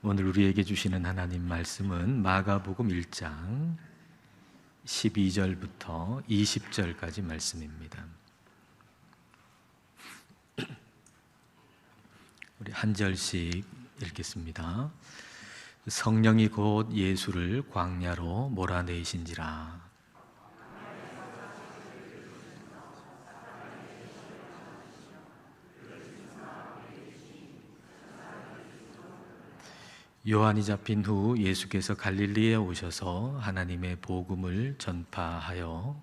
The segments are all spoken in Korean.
오늘 우리에게 주시는 하나님 말씀은 마가복음 1장 12절부터 20절까지 말씀입니다. 우리 한 절씩 읽겠습니다. 성령이 곧 예수를 광야로 몰아내신지라. 요한이 잡힌 후 예수께서 갈릴리에 오셔서 하나님의 복음을 전파하여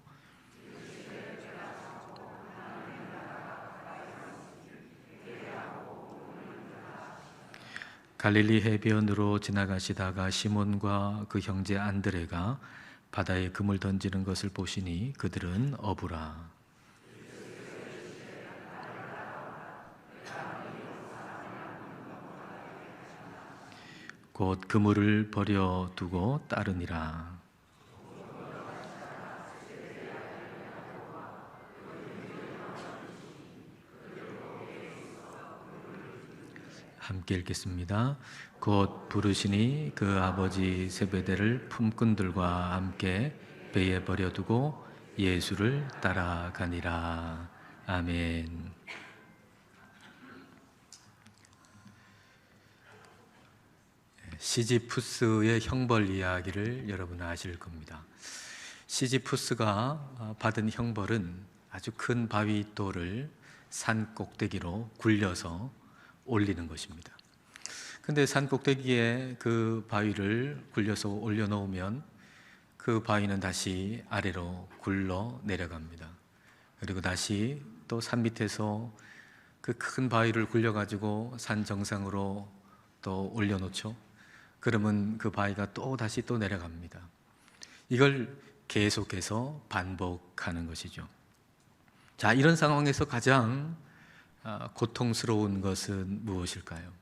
갈릴리 해변으로 지나가시다가 시몬과 그 형제 안드레가 바다에 금을 던지는 것을 보시니 그들은 어부라. 곧 그물을 버려두고 따르니라. 함께 읽겠습니다. 곧 부르시니 그 아버지 세베대를 품꾼들과 함께 배에 버려두고 예수를 따라가니라. 아멘. 시지푸스의 형벌 이야기를 여러분 아실 겁니다. 시지푸스가 받은 형벌은 아주 큰 바위돌을 산 꼭대기로 굴려서 올리는 것입니다. 근데 산 꼭대기에 그 바위를 굴려서 올려놓으면 그 바위는 다시 아래로 굴러 내려갑니다. 그리고 다시 또 산 밑에서 그 큰 바위를 굴려가지고 산 정상으로 또 올려놓죠. 그러면 그 바위가 또 다시 또 내려갑니다. 이걸 계속해서 반복하는 것이죠. 자, 이런 상황에서 가장 고통스러운 것은 무엇일까요?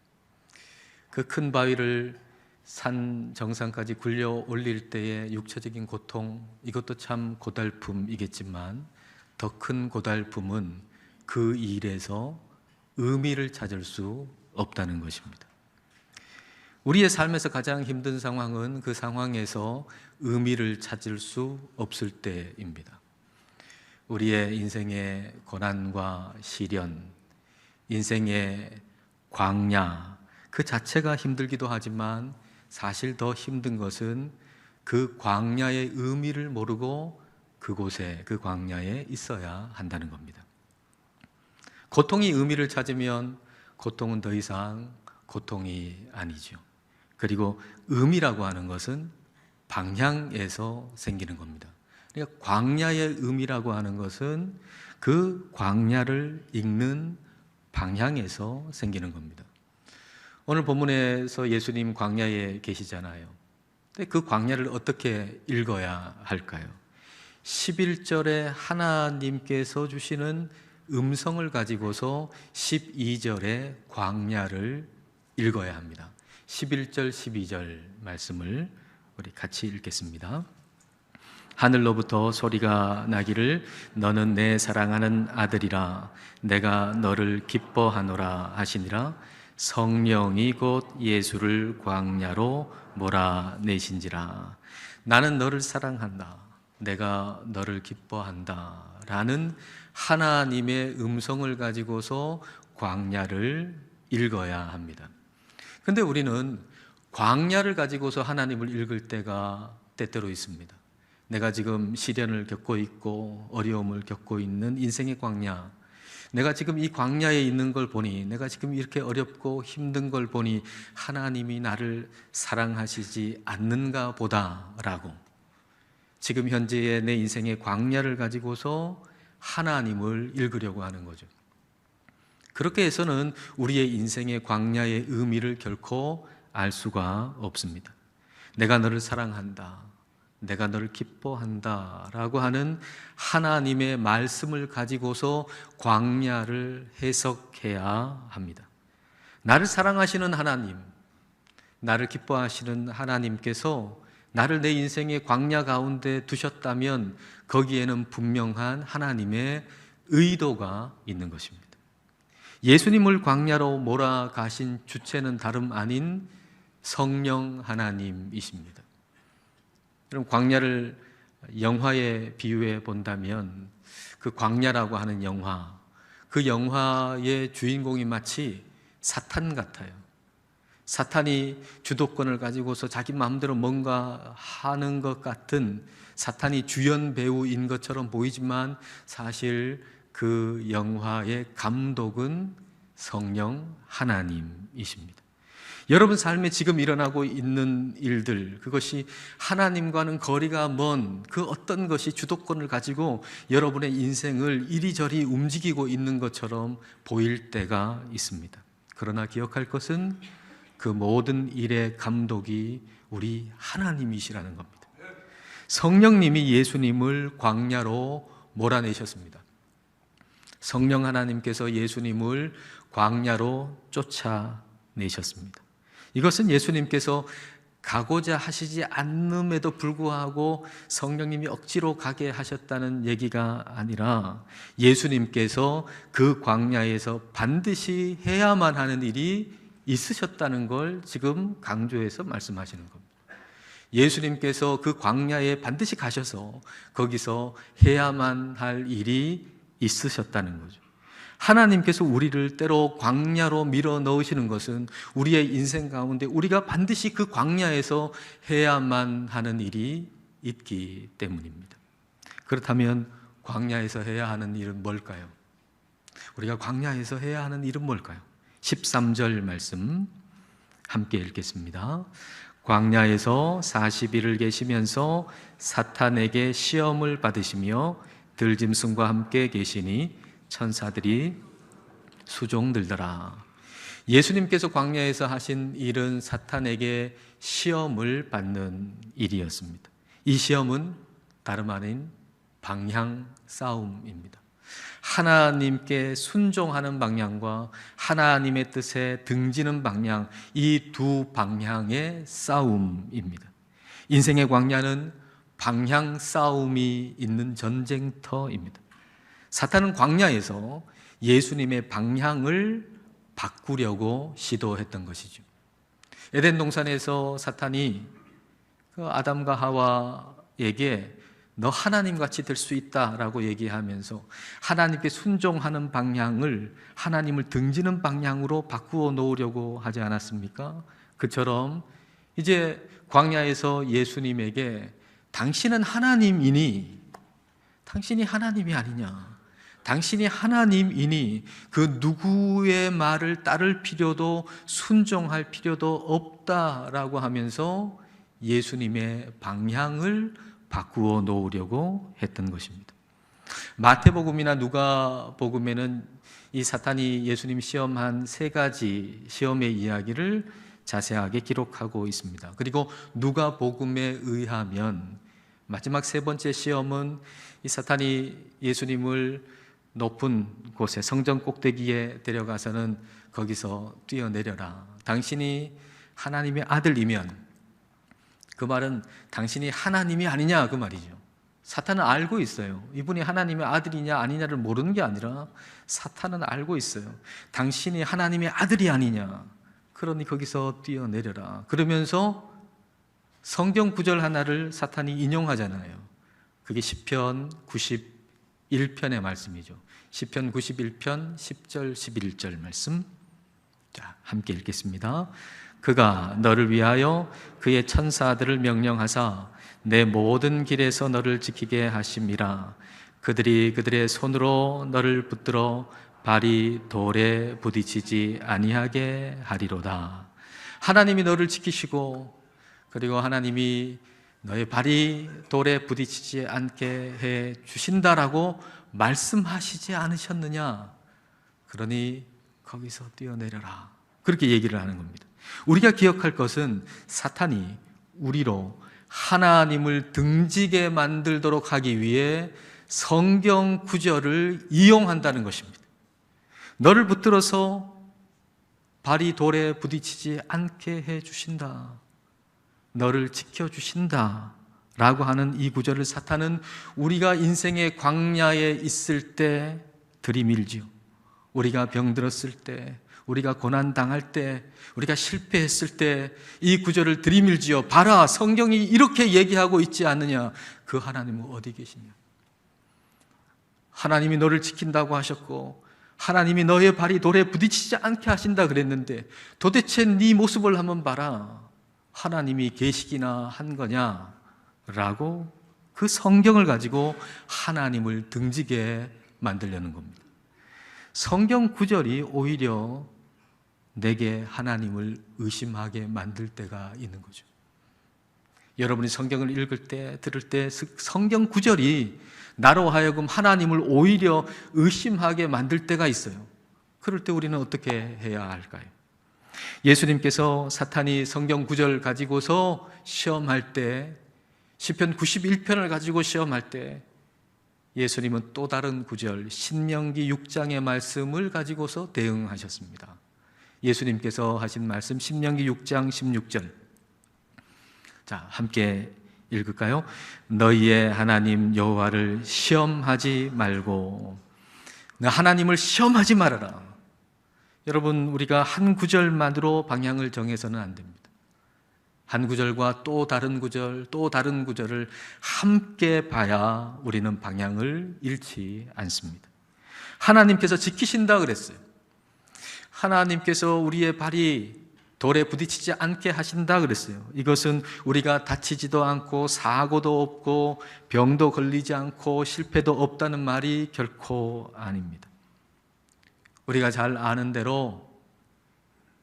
그 큰 바위를 산 정상까지 굴려 올릴 때의 육체적인 고통, 이것도 참 고달픔이겠지만 더 큰 고달픔은 그 일에서 의미를 찾을 수 없다는 것입니다. 우리의 삶에서 가장 힘든 상황은 그 상황에서 의미를 찾을 수 없을 때입니다. 우리의 인생의 고난과 시련, 인생의 광야, 그 자체가 힘들기도 하지만 사실 더 힘든 것은 그 광야의 의미를 모르고 그곳에, 그 광야에 있어야 한다는 겁니다. 고통이 의미를 찾으면 고통은 더 이상 고통이 아니죠. 그리고 의미라고 하는 것은 방향에서 생기는 겁니다. 그러니까 광야의 의미라고 하는 것은 그 광야를 읽는 방향에서 생기는 겁니다. 오늘 본문에서 예수님 광야에 계시잖아요. 근데 그 광야를 어떻게 읽어야 할까요? 11절에 하나님께서 주시는 음성을 가지고서 12절에 광야를 읽어야 합니다. 11절, 12절 말씀을 우리 같이 읽겠습니다. 하늘로부터 소리가 나기를 너는 내 사랑하는 아들이라 내가 너를 기뻐하노라 하시니라. 성령이 곧 예수를 광야로 몰아내신지라. 나는 너를 사랑한다. 내가 너를 기뻐한다. 라는 하나님의 음성을 가지고서 광야를 읽어야 합니다. 근데 우리는 광야를 가지고서 하나님을 읽을 때가 때때로 있습니다. 내가 지금 시련을 겪고 있고 어려움을 겪고 있는 인생의 광야, 내가 지금 이 광야에 있는 걸 보니, 내가 지금 이렇게 어렵고 힘든 걸 보니 하나님이 나를 사랑하시지 않는가 보다라고 지금 현재의 내 인생의 광야를 가지고서 하나님을 읽으려고 하는 거죠. 그렇게 해서는 우리의 인생의 광야의 의미를 결코 알 수가 없습니다. 내가 너를 사랑한다, 내가 너를 기뻐한다 라고 하는 하나님의 말씀을 가지고서 광야를 해석해야 합니다. 나를 사랑하시는 하나님, 나를 기뻐하시는 하나님께서 나를 내 인생의 광야 가운데 두셨다면 거기에는 분명한 하나님의 의도가 있는 것입니다. 예수님을 광야로 몰아가신 주체는 다름 아닌 성령 하나님이십니다. 그럼 광야를 영화에 비유해 본다면 그 광야라고 하는 영화, 그 영화의 주인공이 마치 사탄 같아요. 사탄이 주도권을 가지고서 자기 마음대로 뭔가 하는 것 같은 사탄이 주연 배우인 것처럼 보이지만 사실 그 영화의 감독은 성령 하나님이십니다. 여러분 삶에 지금 일어나고 있는 일들, 그것이 하나님과는 거리가 먼 그 어떤 것이 주도권을 가지고 여러분의 인생을 이리저리 움직이고 있는 것처럼 보일 때가 있습니다. 그러나 기억할 것은 그 모든 일의 감독이 우리 하나님이시라는 겁니다. 성령님이 예수님을 광야로 몰아내셨습니다. 성령 하나님께서 예수님을 광야로 쫓아내셨습니다. 이것은 예수님께서 가고자 하시지 않음에도 불구하고 성령님이 억지로 가게 하셨다는 얘기가 아니라 예수님께서 그 광야에서 반드시 해야만 하는 일이 있으셨다는 걸 지금 강조해서 말씀하시는 겁니다. 예수님께서 그 광야에 반드시 가셔서 거기서 해야만 할 일이 있으셨다는 거죠. 하나님께서 우리를 때로 광야로 밀어 넣으시는 것은 우리의 인생 가운데 우리가 반드시 그 광야에서 해야만 하는 일이 있기 때문입니다. 그렇다면 광야에서 해야 하는 일은 뭘까요? 우리가 광야에서 해야 하는 일은 뭘까요? 13절 말씀 함께 읽겠습니다. 광야에서 40일을 계시면서 사탄에게 시험을 받으시며 들짐승과 함께 계시니 천사들이 수종들더라. 예수님께서 광야에서 하신 일은 사탄에게 시험을 받는 일이었습니다. 이 시험은 다름 아닌 방향 싸움입니다. 하나님께 순종하는 방향과 하나님의 뜻에 등지는 방향, 이 두 방향의 싸움입니다. 인생의 광야는 방향 싸움이 있는 전쟁터입니다. 사탄은 광야에서 예수님의 방향을 바꾸려고 시도했던 것이죠. 에덴 동산에서 사탄이 아담과 하와에게 너 하나님같이 될 수 있다라고 얘기하면서 하나님께 순종하는 방향을 하나님을 등지는 방향으로 바꾸어 놓으려고 하지 않았습니까? 그처럼 이제 광야에서 예수님에게 당신은 하나님이니 당신이 하나님이 아니냐, 당신이 하나님이니 그 누구의 말을 따를 필요도 순종할 필요도 없다라고 하면서 예수님의 방향을 바꾸어 놓으려고 했던 것입니다. 마태복음이나 누가복음에는 이 사탄이 예수님 시험한 3가지 시험의 이야기를 자세하게 기록하고 있습니다. 그리고 누가복음에 의하면 마지막 3번째 시험은 이 사탄이 예수님을 높은 곳에 성전 꼭대기에 데려가서는 거기서 뛰어내려라. 당신이 하나님의 아들이면, 그 말은 당신이 하나님이 아니냐 그 말이죠. 사탄은 알고 있어요. 이분이 하나님의 아들이냐 아니냐를 모르는 게 아니라 사탄은 알고 있어요. 당신이 하나님의 아들이 아니냐, 그러니 거기서 뛰어내려라. 그러면서 성경 구절 하나를 사탄이 인용하잖아요. 그게 시편 91편의 말씀이죠. 시편 91편 10절 11절 말씀. 자, 함께 읽겠습니다. 그가 너를 위하여 그의 천사들을 명령하사 내 모든 길에서 너를 지키게 하심이라. 그들이 그들의 손으로 너를 붙들어 발이 돌에 부딪히지 아니하게 하리로다. 하나님이 너를 지키시고, 그리고 하나님이 너의 발이 돌에 부딪히지 않게 해 주신다라고 말씀하시지 않으셨느냐? 그러니 거기서 뛰어내려라. 그렇게 얘기를 하는 겁니다. 우리가 기억할 것은 사탄이 우리로 하나님을 등지게 만들도록 하기 위해 성경 구절을 이용한다는 것입니다. 너를 붙들어서 발이 돌에 부딪히지 않게 해 주신다, 너를 지켜주신다 라고 하는 이 구절을 사탄은 우리가 인생의 광야에 있을 때 들이밀지요. 우리가 병들었을 때, 우리가 고난당할 때, 우리가 실패했을 때 이 구절을 들이밀지어 봐라, 성경이 이렇게 얘기하고 있지 않느냐. 그 하나님은 어디 계시냐. 하나님이 너를 지킨다고 하셨고 하나님이 너의 발이 돌에 부딪히지 않게 하신다 그랬는데 도대체 네 모습을 한번 봐라. 하나님이 계시기나 한 거냐? 라고 그 성경을 가지고 하나님을 등지게 만들려는 겁니다. 성경 구절이 오히려 내게 하나님을 의심하게 만들 때가 있는 거죠. 여러분이 성경을 읽을 때, 들을 때 성경 구절이 나로 하여금 하나님을 오히려 의심하게 만들 때가 있어요. 그럴 때 우리는 어떻게 해야 할까요? 예수님께서 사탄이 성경 구절 가지고서 시험할 때, 시편 91편을 가지고 시험할 때 예수님은 또 다른 구절, 신명기 6장의 말씀을 가지고서 대응하셨습니다. 예수님께서 하신 말씀 신명기 6장 16절. 자, 함께 읽을까요? 너희의 하나님 여호와를 시험하지 말고. 하나님을 시험하지 말아라. 여러분, 우리가 한 구절만으로 방향을 정해서는 안 됩니다. 한 구절과 또 다른 구절, 또 다른 구절을 함께 봐야 우리는 방향을 잃지 않습니다. 하나님께서 지키신다 그랬어요. 하나님께서 우리의 발이 돌에 부딪히지 않게 하신다 그랬어요. 이것은 우리가 다치지도 않고 사고도 없고 병도 걸리지 않고 실패도 없다는 말이 결코 아닙니다. 우리가 잘 아는 대로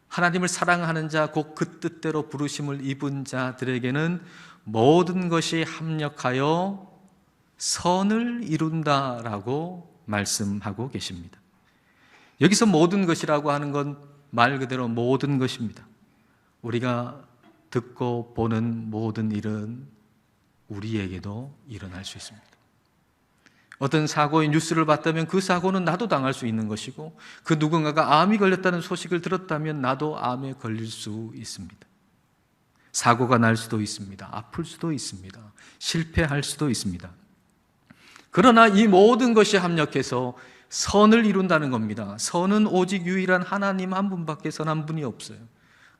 하나님을 사랑하는 자, 곧 그 뜻대로 부르심을 입은 자들에게는 모든 것이 합력하여 선을 이룬다라고 말씀하고 계십니다. 여기서 모든 것이라고 하는 건 말 그대로 모든 것입니다. 우리가 듣고 보는 모든 일은 우리에게도 일어날 수 있습니다. 어떤 사고의 뉴스를 봤다면 그 사고는 나도 당할 수 있는 것이고, 그 누군가가 암이 걸렸다는 소식을 들었다면 나도 암에 걸릴 수 있습니다. 사고가 날 수도 있습니다. 아플 수도 있습니다. 실패할 수도 있습니다. 그러나 이 모든 것이 합력해서 선을 이룬다는 겁니다. 선은 오직 유일한 하나님 한 분밖에 선한 분이 없어요.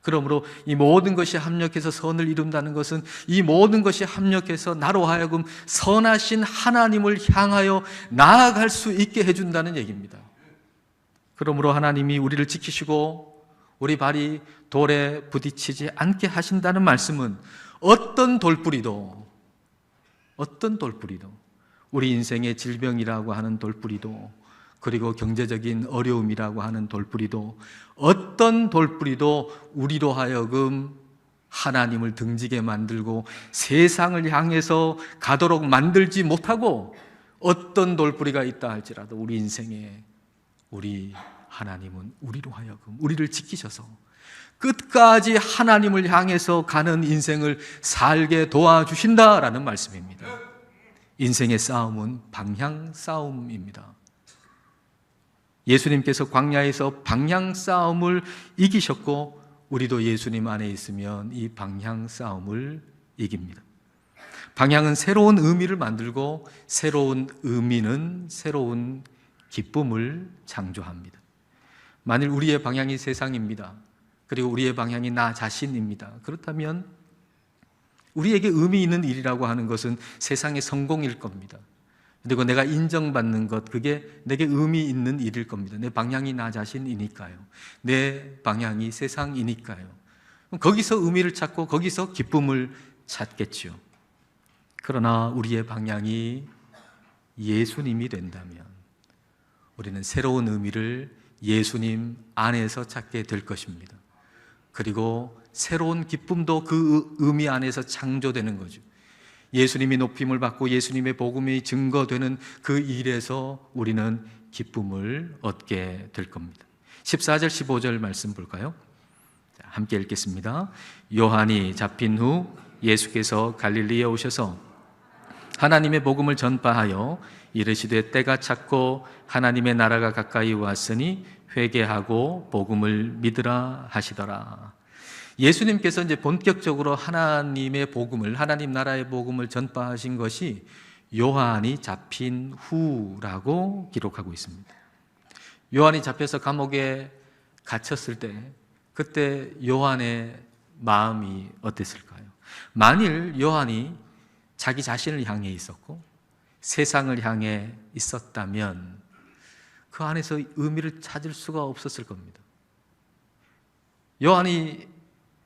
그러므로 이 모든 것이 합력해서 선을 이룬다는 것은 이 모든 것이 합력해서 나로 하여금 선하신 하나님을 향하여 나아갈 수 있게 해준다는 얘기입니다. 그러므로 하나님이 우리를 지키시고 우리 발이 돌에 부딪히지 않게 하신다는 말씀은 어떤 돌뿌리도 우리 인생의 질병이라고 하는 돌뿌리도, 그리고 경제적인 어려움이라고 하는 돌뿌리도, 어떤 돌뿌리도 우리로 하여금 하나님을 등지게 만들고 세상을 향해서 가도록 만들지 못하고, 어떤 돌뿌리가 있다 할지라도 우리 인생에 우리 하나님은 우리로 하여금 우리를 지키셔서 끝까지 하나님을 향해서 가는 인생을 살게 도와주신다라는 말씀입니다. 인생의 싸움은 방향 싸움입니다. 예수님께서 광야에서 방향 싸움을 이기셨고 우리도 예수님 안에 있으면 이 방향 싸움을 이깁니다. 방향은 새로운 의미를 만들고 새로운 의미는 새로운 기쁨을 창조합니다. 만일 우리의 방향이 세상입니다. 그리고 우리의 방향이 나 자신입니다. 그렇다면 우리에게 의미 있는 일이라고 하는 것은 세상의 성공일 겁니다. 그리고 내가 인정받는 것, 그게 내게 의미 있는 일일 겁니다. 내 방향이 나 자신이니까요. 내 방향이 세상이니까요. 거기서 의미를 찾고 거기서 기쁨을 찾겠죠. 그러나 우리의 방향이 예수님이 된다면 우리는 새로운 의미를 예수님 안에서 찾게 될 것입니다. 그리고 새로운 기쁨도 그 의미 안에서 창조되는 거죠. 예수님이 높임을 받고 예수님의 복음이 증거되는 그 일에서 우리는 기쁨을 얻게 될 겁니다. 14절 15절 말씀 볼까요? 함께 읽겠습니다. 요한이 잡힌 후 예수께서 갈릴리에 오셔서 하나님의 복음을 전파하여 이르시되 때가 찼고 하나님의 나라가 가까이 왔으니 회개하고 복음을 믿으라 하시더라. 예수님께서 이제 본격적으로 하나님의 복음을, 하나님 나라의 복음을 전파하신 것이 요한이 잡힌 후라고 기록하고 있습니다. 요한이 잡혀서 감옥에 갇혔을 때 그때 요한의 마음이 어땠을까요? 만일 요한이 자기 자신을 향해 있었고 세상을 향해 있었다면 그 안에서 의미를 찾을 수가 없었을 겁니다. 요한이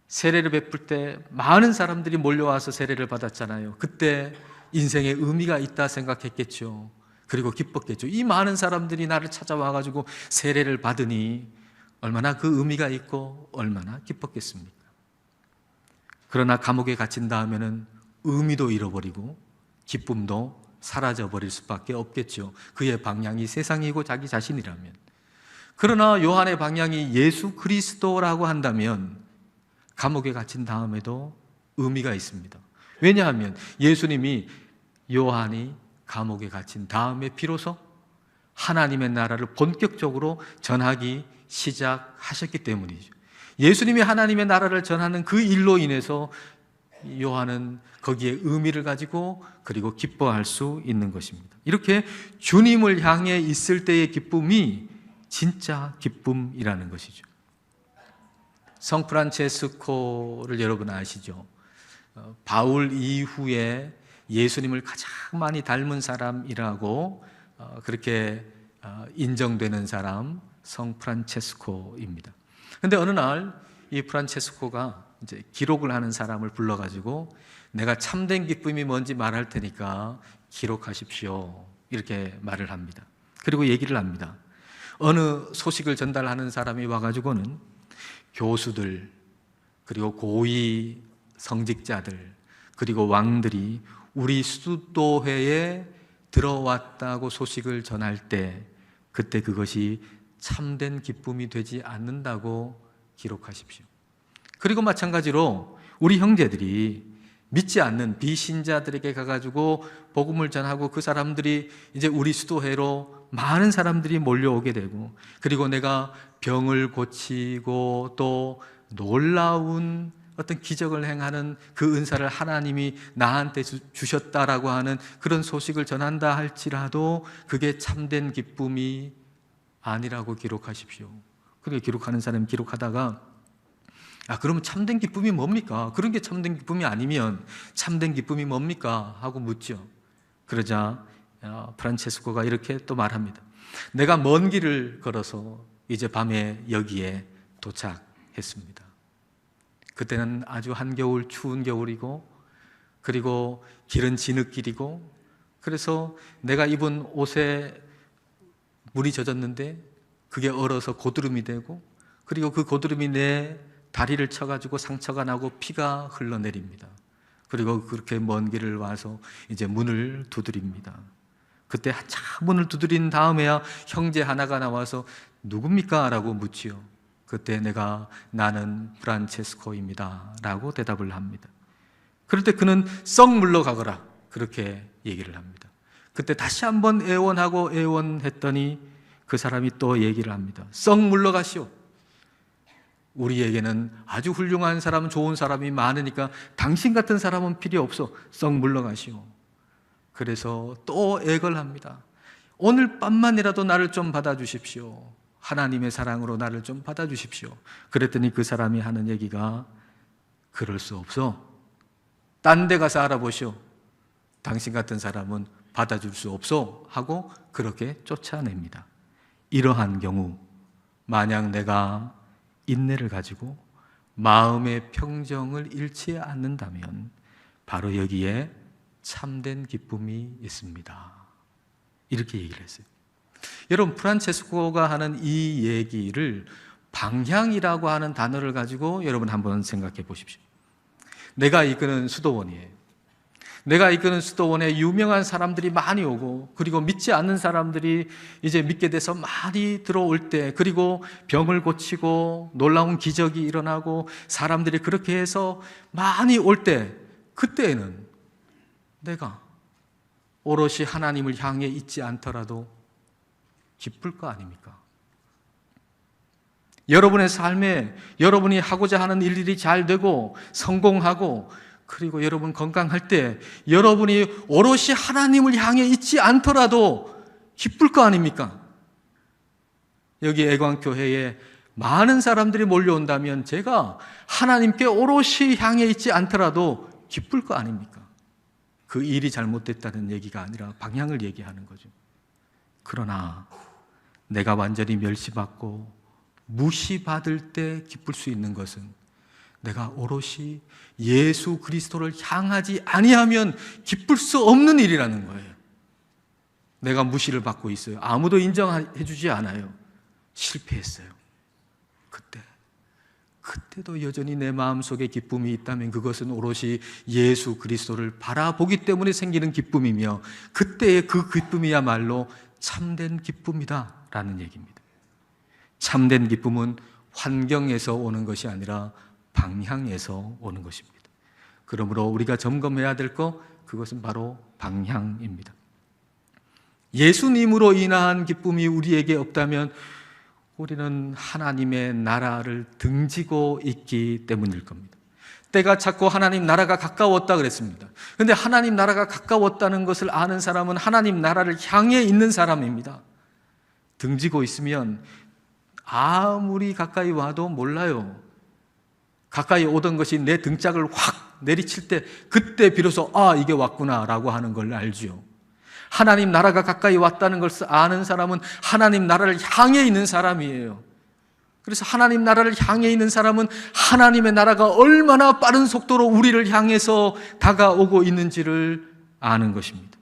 세례를 베풀 때 많은 사람들이 몰려와서 세례를 받았잖아요. 그때 인생에 의미가 있다 생각했겠죠. 그리고 기뻤겠죠. 이 많은 사람들이 나를 찾아와가지고 세례를 받으니 얼마나 그 의미가 있고 얼마나 기뻤겠습니까? 그러나 감옥에 갇힌 다음에는 의미도 잃어버리고 기쁨도 사라져버릴 수밖에 없겠죠. 그의 방향이 세상이고 자기 자신이라면. 그러나 요한의 방향이 예수 그리스도라고 한다면 감옥에 갇힌 다음에도 의미가 있습니다. 왜냐하면 예수님이 요한이 감옥에 갇힌 다음에 비로소 하나님의 나라를 본격적으로 전하기 시작하셨기 때문이죠. 예수님이 하나님의 나라를 전하는 그 일로 인해서 요한은 거기에 의미를 가지고 그리고 기뻐할 수 있는 것입니다. 이렇게 주님을 향해 있을 때의 기쁨이 진짜 기쁨이라는 것이죠. 성 프란체스코를 여러분 아시죠? 바울 이후에 예수님을 가장 많이 닮은 사람이라고 그렇게 인정되는 사람 성 프란체스코입니다. 그런데 어느 날 이 프란체스코가 이제 기록을 하는 사람을 불러가지고 내가 참된 기쁨이 뭔지 말할 테니까 기록하십시오 이렇게 말을 합니다. 그리고 얘기를 합니다. 어느 소식을 전달하는 사람이 와가지고는 교수들 그리고 고위 성직자들 그리고 왕들이 우리 수도회에 들어왔다고 소식을 전할 때 그때 그것이 참된 기쁨이 되지 않는다고 기록하십시오. 그리고 마찬가지로 우리 형제들이 믿지 않는 비신자들에게 가가지고 복음을 전하고 그 사람들이 이제 우리 수도회로 많은 사람들이 몰려오게 되고 그리고 내가 병을 고치고 또 놀라운 어떤 기적을 행하는 그 은사를 하나님이 나한테 주셨다라고 하는 그런 소식을 전한다 할지라도 그게 참된 기쁨이 아니라고 기록하십시오. 그렇게 기록하는 사람이 기록하다가 그러면 참된 기쁨이 뭡니까? 그런 게 참된 기쁨이 아니면 참된 기쁨이 뭡니까? 하고 묻죠. 그러자 프란체스코가 이렇게 또 말합니다. 내가 먼 길을 걸어서 이제 밤에 여기에 도착했습니다. 그때는 아주 한겨울 추운 겨울이고 그리고 길은 진흙길이고 그래서 내가 입은 옷에 물이 젖었는데 그게 얼어서 고드름이 되고 그리고 그 고드름이 내 다리를 쳐가지고 상처가 나고 피가 흘러내립니다. 그리고 그렇게 먼 길을 와서 이제 문을 두드립니다. 그때 한참 문을 두드린 다음에야 형제 하나가 나와서 누굽니까? 라고 묻지요. 그때 나는 프란체스코입니다 라고 대답을 합니다. 그럴 때 그는 썩 물러가거라 그렇게 얘기를 합니다. 그때 다시 한번 애원하고 애원했더니 그 사람이 또 얘기를 합니다. 썩 물러가시오. 우리에게는 아주 훌륭한 사람, 좋은 사람이 많으니까 당신 같은 사람은 필요 없어. 썩 물러가시오. 그래서 또 애걸합니다. 오늘 밤만이라도 나를 좀 받아주십시오. 하나님의 사랑으로 나를 좀 받아주십시오. 그랬더니 그 사람이 하는 얘기가 그럴 수 없어. 딴 데 가서 알아보시오. 당신 같은 사람은 받아줄 수 없어 하고 그렇게 쫓아냅니다. 이러한 경우 만약 내가 인내를 가지고 마음의 평정을 잃지 않는다면 바로 여기에 참된 기쁨이 있습니다. 이렇게 얘기를 했어요. 여러분 프란체스코가 하는 이 얘기를 방향이라고 하는 단어를 가지고 여러분 한번 생각해 보십시오. 내가 이끄는 수도원이에요. 내가 이끄는 수도원에 유명한 사람들이 많이 오고 그리고 믿지 않는 사람들이 이제 믿게 돼서 많이 들어올 때 그리고 병을 고치고 놀라운 기적이 일어나고 사람들이 그렇게 해서 많이 올 때 그때에는 내가 오롯이 하나님을 향해 있지 않더라도 기쁠 거 아닙니까? 여러분의 삶에 여러분이 하고자 하는 일들이 잘 되고 성공하고 그리고 여러분 건강할 때 여러분이 오롯이 하나님을 향해 있지 않더라도 기쁠 거 아닙니까? 여기 애광교회에 많은 사람들이 몰려온다면 제가 하나님께 오롯이 향해 있지 않더라도 기쁠 거 아닙니까? 그 일이 잘못됐다는 얘기가 아니라 방향을 얘기하는 거죠. 그러나 내가 완전히 멸시받고 무시받을 때 기쁠 수 있는 것은 내가 오롯이 예수 그리스도를 향하지 아니하면 기쁠 수 없는 일이라는 거예요. 내가 무시를 받고 있어요. 아무도 인정해 주지 않아요. 실패했어요. 그때도 여전히 내 마음속에 기쁨이 있다면 그것은 오롯이 예수 그리스도를 바라보기 때문에 생기는 기쁨이며 그때의 그 기쁨이야말로 참된 기쁨이다 라는 얘기입니다. 참된 기쁨은 환경에서 오는 것이 아니라 방향에서 오는 것입니다. 그러므로 우리가 점검해야 될 것, 그것은 바로 방향입니다. 예수님으로 인한 기쁨이 우리에게 없다면 우리는 하나님의 나라를 등지고 있기 때문일 겁니다. 때가 찼고 하나님 나라가 가까웠다 그랬습니다. 그런데 하나님 나라가 가까웠다는 것을 아는 사람은 하나님 나라를 향해 있는 사람입니다. 등지고 있으면 아무리 가까이 와도 몰라요. 가까이 오던 것이 내 등짝을 확 내리칠 때 그때 비로소 이게 왔구나라고 하는 걸 알죠. 하나님 나라가 가까이 왔다는 것을 아는 사람은 하나님 나라를 향해 있는 사람이에요. 그래서 하나님 나라를 향해 있는 사람은 하나님의 나라가 얼마나 빠른 속도로 우리를 향해서 다가오고 있는지를 아는 것입니다.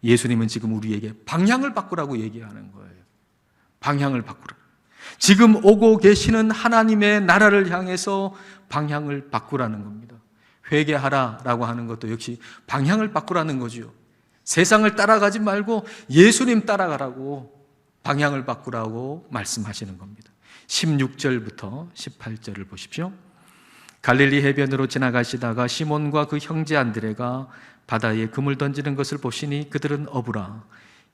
예수님은 지금 우리에게 방향을 바꾸라고 얘기하는 거예요. 방향을 바꾸라. 지금 오고 계시는 하나님의 나라를 향해서 방향을 바꾸라는 겁니다. 회개하라라고 하는 것도 역시 방향을 바꾸라는 거죠. 세상을 따라가지 말고 예수님 따라가라고 방향을 바꾸라고 말씀하시는 겁니다. 16절부터 18절을 보십시오. 갈릴리 해변으로 지나가시다가 시몬과 그 형제 안드레가 바다에 그물 던지는 것을 보시니 그들은 어부라.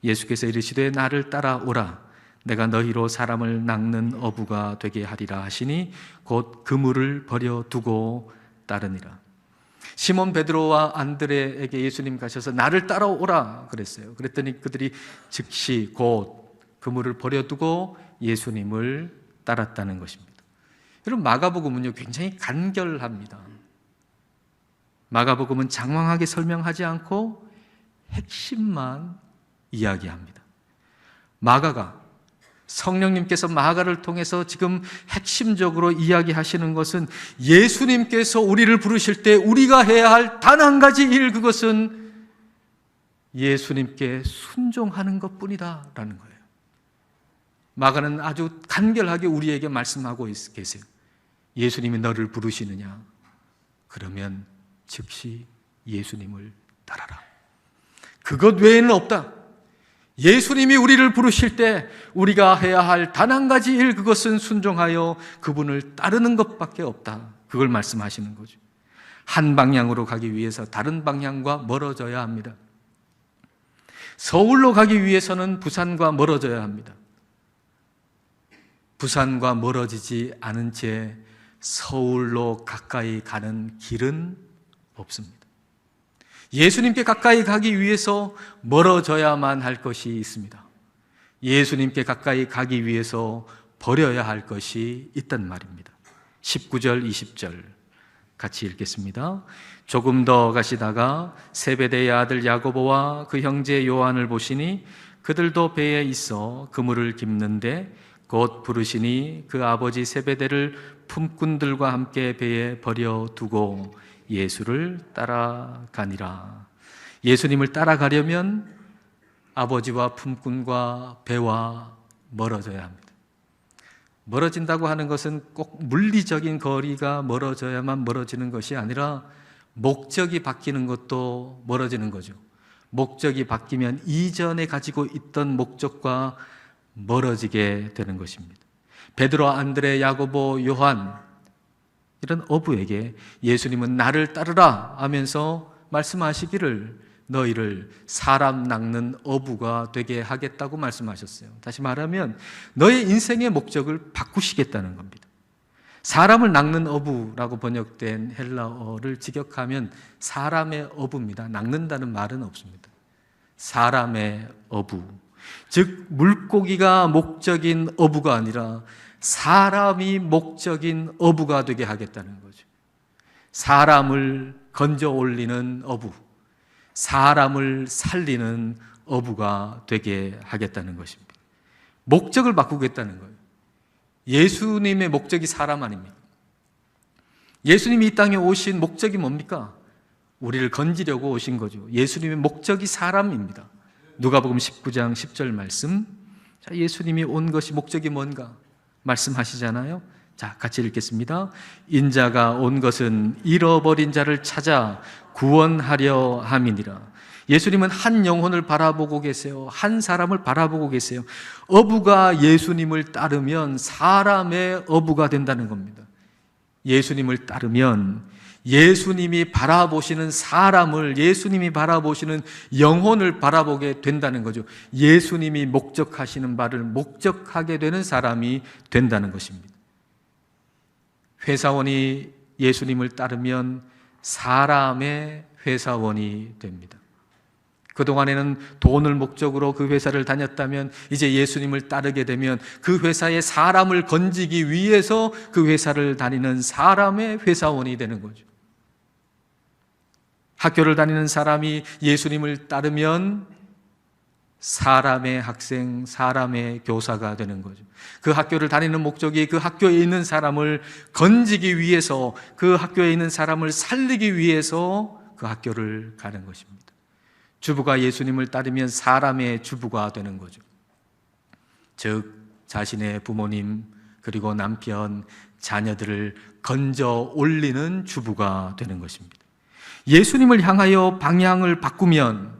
예수께서 이르시되 나를 따라오라. 내가 너희로 사람을 낚는 어부가 되게 하리라 하시니 곧 그물을 버려두고 따르니라. 시몬 베드로와 안드레에게 예수님 가셔서 나를 따라오라 그랬어요. 그랬더니 그들이 즉시 곧 그물을 버려두고 예수님을 따랐다는 것입니다. 여러분, 마가복음은요 굉장히 간결합니다. 마가복음은 장황하게 설명하지 않고 핵심만 이야기합니다. 마가가 성령님께서 마가를 통해서 지금 핵심적으로 이야기하시는 것은 예수님께서 우리를 부르실 때 우리가 해야 할 단 한 가지 일, 그것은 예수님께 순종하는 것뿐이다 라는 거예요. 마가는 아주 간결하게 우리에게 말씀하고 계세요. 예수님이 너를 부르시느냐? 그러면 즉시 예수님을 따라라. 그것 외에는 없다. 예수님이 우리를 부르실 때 우리가 해야 할 단 한 가지 일, 그것은 순종하여 그분을 따르는 것밖에 없다. 그걸 말씀하시는 거죠. 한 방향으로 가기 위해서 다른 방향과 멀어져야 합니다. 서울로 가기 위해서는 부산과 멀어져야 합니다. 부산과 멀어지지 않은 채 서울로 가까이 가는 길은 없습니다. 예수님께 가까이 가기 위해서 멀어져야만 할 것이 있습니다. 예수님께 가까이 가기 위해서 버려야 할 것이 있단 말입니다. 19절, 20절 같이 읽겠습니다. 조금 더 가시다가 세베대의 아들 야고보와 그 형제 요한을 보시니 그들도 배에 있어 그물을 깁는데 곧 부르시니 그 아버지 세베대를 품꾼들과 함께 배에 버려두고 예수를 따라가니라. 예수님을 따라가려면 아버지와 품꾼과 배와 멀어져야 합니다. 멀어진다고 하는 것은 꼭 물리적인 거리가 멀어져야만 멀어지는 것이 아니라 목적이 바뀌는 것도 멀어지는 거죠. 목적이 바뀌면 이전에 가지고 있던 목적과 멀어지게 되는 것입니다. 베드로, 안드레, 야고보, 요한 이런 어부에게 예수님은 나를 따르라 하면서 말씀하시기를 너희를 사람 낚는 어부가 되게 하겠다고 말씀하셨어요. 다시 말하면 너의 인생의 목적을 바꾸시겠다는 겁니다. 사람을 낚는 어부라고 번역된 헬라어를 직역하면 사람의 어부입니다. 낚는다는 말은 없습니다. 사람의 어부, 즉 물고기가 목적인 어부가 아니라 사람이 목적인 어부가 되게 하겠다는 거죠. 사람을 건져 올리는 어부, 사람을 살리는 어부가 되게 하겠다는 것입니다. 목적을 바꾸겠다는 거예요. 예수님의 목적이 사람 아닙니까? 예수님이 이 땅에 오신 목적이 뭡니까? 우리를 건지려고 오신 거죠. 예수님의 목적이 사람입니다. 누가복음 19장 10절 말씀. 자, 예수님이 온 것이 목적이 뭔가 말씀하시잖아요. 자, 같이 읽겠습니다. 인자가 온 것은 잃어버린 자를 찾아 구원하려 함이니라. 예수님은 한 영혼을 바라보고 계세요. 한 사람을 바라보고 계세요. 어부가 예수님을 따르면 사람의 어부가 된다는 겁니다. 예수님을 따르면 예수님이 바라보시는 사람을, 예수님이 바라보시는 영혼을 바라보게 된다는 거죠. 예수님이 목적하시는 바를 목적하게 되는 사람이 된다는 것입니다. 회사원이 예수님을 따르면 사람의 회사원이 됩니다. 그동안에는 돈을 목적으로 그 회사를 다녔다면 이제 예수님을 따르게 되면 그 회사에 사람을 건지기 위해서 그 회사를 다니는 사람의 회사원이 되는 거죠. 학교를 다니는 사람이 예수님을 따르면 사람의 학생, 사람의 교사가 되는 거죠. 그 학교를 다니는 목적이 그 학교에 있는 사람을 건지기 위해서, 그 학교에 있는 사람을 살리기 위해서 그 학교를 가는 것입니다. 주부가 예수님을 따르면 사람의 주부가 되는 거죠. 즉 자신의 부모님 그리고 남편, 자녀들을 건져 올리는 주부가 되는 것입니다. 예수님을 향하여 방향을 바꾸면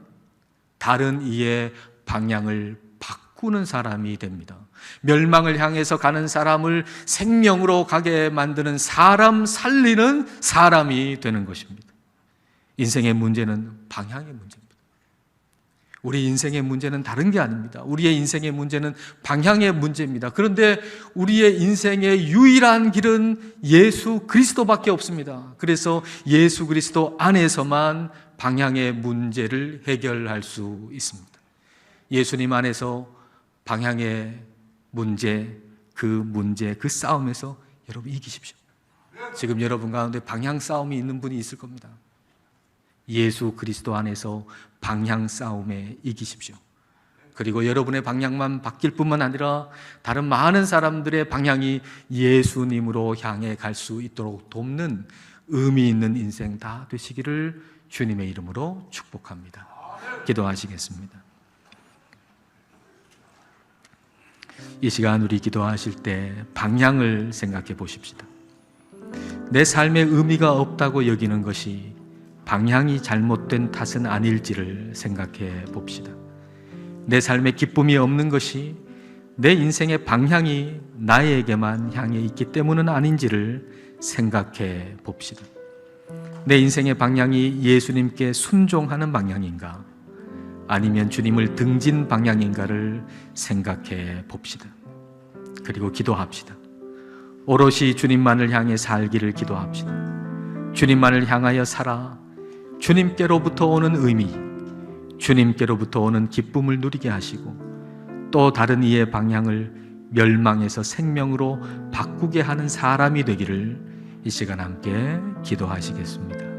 다른 이의 방향을 바꾸는 사람이 됩니다. 멸망을 향해서 가는 사람을 생명으로 가게 만드는 사람 살리는 사람이 되는 것입니다. 인생의 문제는 방향의 문제입니다. 우리 인생의 문제는 다른 게 아닙니다. 우리의 인생의 문제는 방향의 문제입니다. 그런데 우리의 인생의 유일한 길은 예수 그리스도밖에 없습니다. 그래서 예수 그리스도 안에서만 방향의 문제를 해결할 수 있습니다. 예수님 안에서 방향의 문제, 그 싸움에서 여러분 이기십시오. 지금 여러분 가운데 방향 싸움이 있는 분이 있을 겁니다. 예수 그리스도 안에서 방향 싸움에 이기십시오. 그리고 여러분의 방향만 바뀔 뿐만 아니라 다른 많은 사람들의 방향이 예수님으로 향해 갈 수 있도록 돕는 의미 있는 인생 다 되시기를 주님의 이름으로 축복합니다. 기도하시겠습니다. 이 시간 우리 기도하실 때 방향을 생각해 보십시다. 내 삶에 의미가 없다고 여기는 것이 방향이 잘못된 탓은 아닐지를 생각해 봅시다. 내 삶에 기쁨이 없는 것이 내 인생의 방향이 나에게만 향해 있기 때문은 아닌지를 생각해 봅시다. 내 인생의 방향이 예수님께 순종하는 방향인가? 아니면 주님을 등진 방향인가를 생각해 봅시다. 그리고 기도합시다. 오롯이 주님만을 향해 살기를 기도합시다. 주님만을 향하여 살아 주님께로부터 오는 의미, 주님께로부터 오는 기쁨을 누리게 하시고 또 다른 이의 방향을 멸망에서 생명으로 바꾸게 하는 사람이 되기를 이 시간 함께 기도하시겠습니다.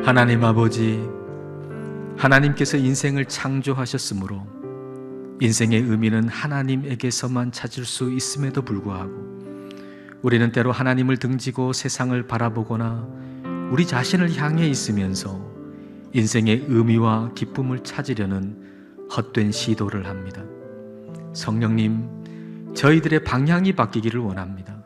하나님 아버지, 하나님께서 인생을 창조하셨으므로 인생의 의미는 하나님에게서만 찾을 수 있음에도 불구하고 우리는 때로 하나님을 등지고 세상을 바라보거나 우리 자신을 향해 있으면서 인생의 의미와 기쁨을 찾으려는 헛된 시도를 합니다. 성령님, 저희들의 방향이 바뀌기를 원합니다.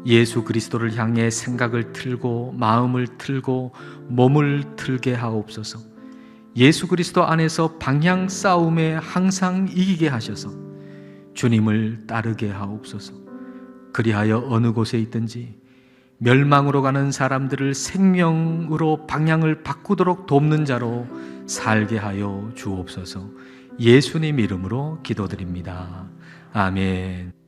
예수 그리스도를 향해 생각을 틀고 마음을 틀고 몸을 틀게 하옵소서. 예수 그리스도 안에서 방향 싸움에 항상 이기게 하셔서 주님을 따르게 하옵소서. 그리하여 어느 곳에 있든지 멸망으로 가는 사람들을 생명으로 방향을 바꾸도록 돕는 자로 살게 하여 주옵소서. 예수님 이름으로 기도드립니다. 아멘.